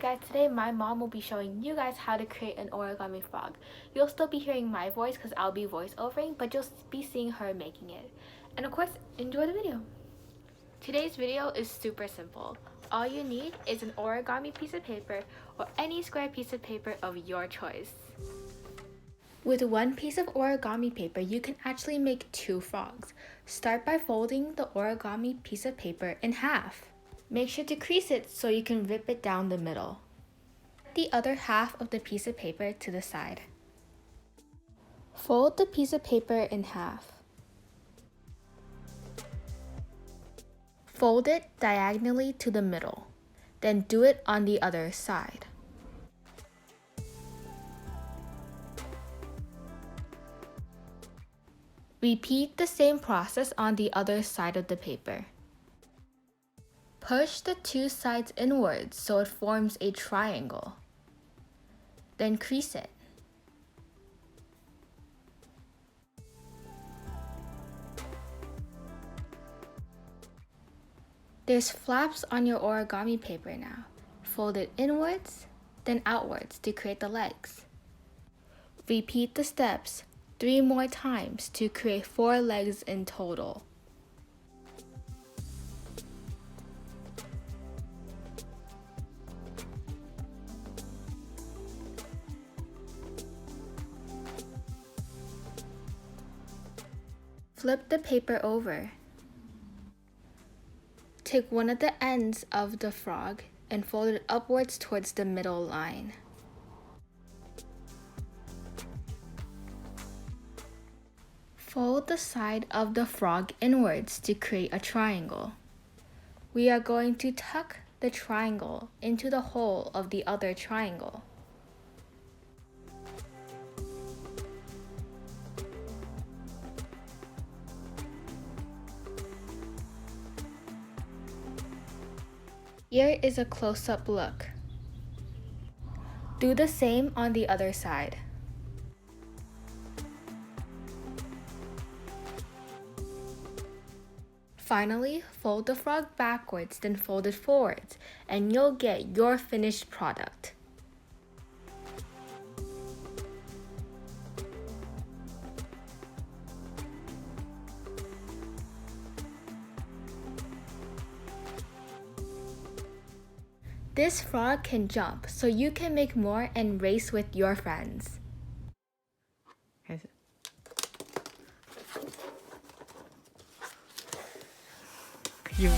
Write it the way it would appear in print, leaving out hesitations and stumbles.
guys, today my mom will be showing you guys how to create an origami frog. You'll still be hearing my voice because I'll be voiceovering, but you'll be seeing her making it. And of course, enjoy the video. Today's video is super simple. All you need is an origami piece of paper or any square piece of paper of your choice. With one piece of origami paper, you can actually make two frogs. Start by folding the origami piece of paper in half. Make sure to crease it so you can rip it down the middle. Put the other half of the piece of paper to the side. Fold the piece of paper in half. Fold it diagonally to the middle. Then do it on the other side. Repeat the same process on the other side of the paper. Push the two sides inwards so it forms a triangle. Then crease it. There's flaps on your origami paper now. Fold it inwards, then outwards to create the legs. Repeat the steps 3 more times to create 4 legs in total. Flip the paper over. Take one of the ends of the frog and fold it upwards towards the middle line. Fold the side of the frog inwards to create a triangle. We are going to tuck the triangle into the hole of the other triangle. Here is a close-up look. Do the same on the other side. Finally, fold the frog backwards, then fold it forwards, and you'll get your finished product. This frog can jump, so you can make more and race with your friends. You